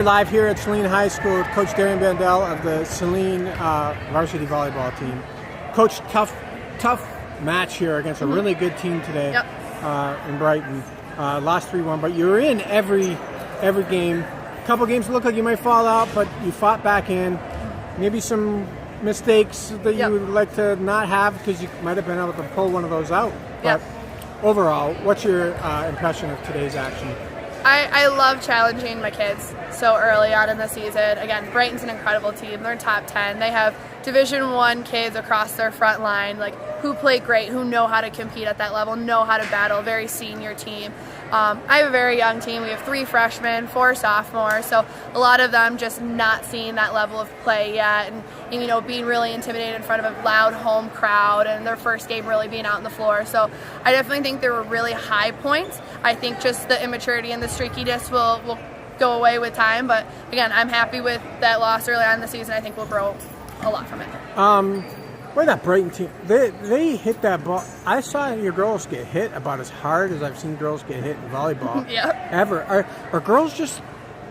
Live here at Saline High School with Coach Bandel of the Saline varsity volleyball team. Coach, tough match here against a really good team today in Brighton. Lost 3-1, but you were in every game. A couple games look like you might fall out, but you fought back in. Maybe some mistakes that you would like to not have because you might have been able to pull one of those out. But overall, what's your impression of today's action? I love challenging my kids so early on in the season. Again, Brighton's an incredible team. They're in top 10. They have Division I kids across their front line, who play great, who know how to compete at that level, know how to battle, very senior team. I have a very young team. We have 3 freshmen, 4 sophomores, so a lot of them just not seeing that level of play yet and being really intimidated in front of a loud home crowd and their first game really being out on the floor. So I definitely think there were really high points. I think just the immaturity and the streakiness will go away with time, but again, I'm happy with that loss early on in the season. I think we'll grow a lot from it. Boy, that Brighton team, they hit that ball. I saw your girls get hit about as hard as I've seen girls get hit in volleyball ever. Are girls just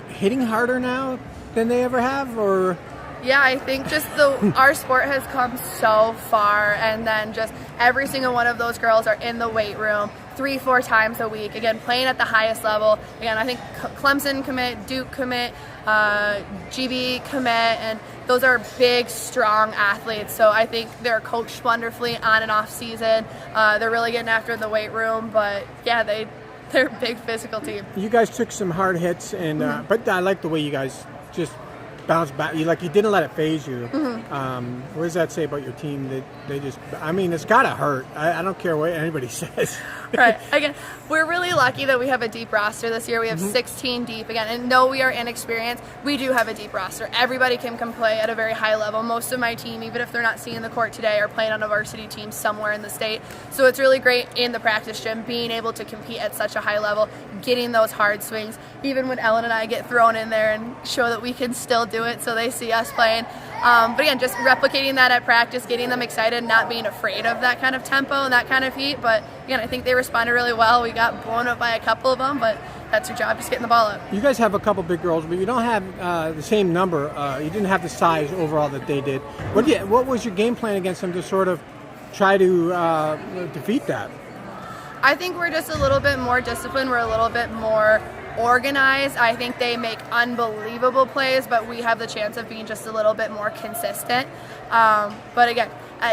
hitting harder now than they ever have, or? Yeah, I think just our sport has come so far, and then just every single one of those girls are in the weight room 3-4 times a week, again, playing at the highest level. Again, I think Clemson commit, Duke commit, GB commit, and those are big, strong athletes. So I think they're coached wonderfully on and off season. They're really getting after the weight room, but yeah, they're a big physical team. You guys took some hard hits, and but I like the way you guys just bounced back. You didn't let it phase you. What does that say about your team? That they just, it's gotta hurt. I don't care what anybody says. Right. Again, we're really lucky that we have a deep roster this year. We have 16 deep again, and though we are inexperienced, we do have a deep roster. Everybody can play at a very high level. Most of my team, even if they're not seeing the court today, are playing on a varsity team somewhere in the state. So it's really great in the practice gym being able to compete at such a high level, getting those hard swings. Even when Ellen and I get thrown in there and show that we can still do it, so they see us playing. But again, just replicating that at practice, getting them excited, not being afraid of that kind of tempo and that kind of heat. But again, I think they responded really well. We got blown up by a couple of them, but that's your job, just getting the ball up. You guys have a couple big girls, but you don't have the same number. You didn't have the size overall that they did. What was your game plan against them to sort of try to defeat that? I think we're just a little bit more disciplined. We're a little bit more organized. I think they make unbelievable plays, but we have the chance of being just a little bit more consistent. But again,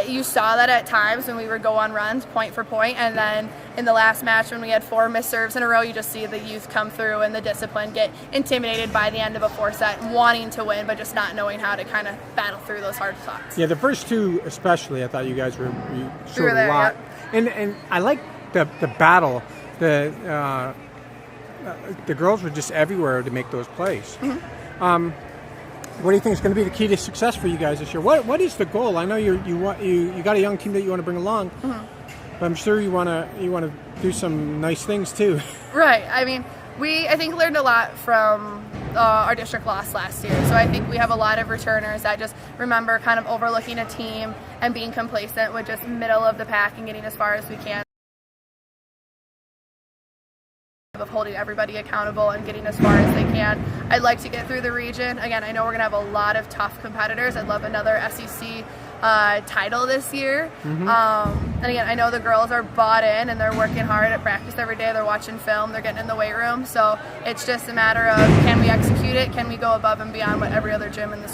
you saw that at times when we would go on runs point for point, and then in the last match when we had 4 missed serves in a row, you just see the youth come through and the discipline get intimidated by the end of a 4 set, wanting to win, but just not knowing how to kind of battle through those hard spots. Yeah, the first 2 especially, I thought you guys you showed there, a lot. And I like the battle. The girls were just everywhere to make those plays. What do you think is going to be the key to success for you guys this year? What is the goal? I know you got a young team that you want to bring along, but I'm sure you want to do some nice things too. Right. I think learned a lot from our district loss last year. So I think we have a lot of returners that just remember kind of overlooking a team and being complacent with just middle of the pack and getting as far as we can. Of holding everybody accountable and getting as far as they can. I'd like to get through the region. Again, I know we're going to have a lot of tough competitors. I'd love another SEC title this year. And again, I know the girls are bought in and they're working hard at practice every day. They're watching film. They're getting in the weight room. So it's just a matter of, can we execute it? Can we go above and beyond what every other gym in the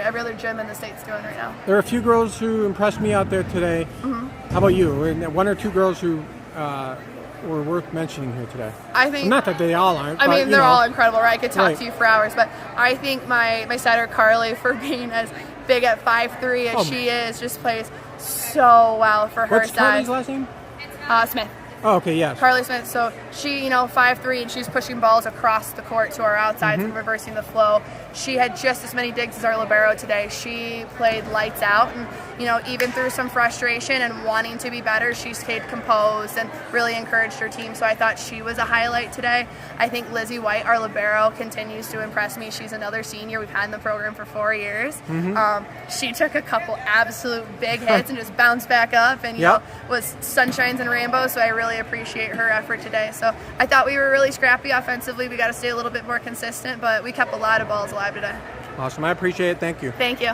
every other gym in the state's doing right now? There are a few girls who impressed me out there today. How about you? And 1 or 2 girls who were worth mentioning here today? I think, not that they all aren't. They're all incredible, right? I could talk to you for hours, but I think my setter Carly, for being as big at 5'3" as she is, just plays so well for her size. What's Carly's last name? Smith. Oh, okay, yes. Carly Smith. So she, 5'3", and she's pushing balls across the court to our outsides and reversing the flow. She had just as many digs as our libero today. She played lights out, and even through some frustration and wanting to be better, she stayed composed and really encouraged her team. So I thought she was a highlight today. I think Lizzie White, our libero, continues to impress me. She's another senior. We've had in the program for 4 years. She took a couple absolute big hits and just bounced back up, and was sunshines and rainbows. So I really really appreciate her effort today. So I thought we were really scrappy offensively. We got to stay a little bit more consistent, but we kept a lot of balls alive today. Awesome. I appreciate it. Thank you. Thank you.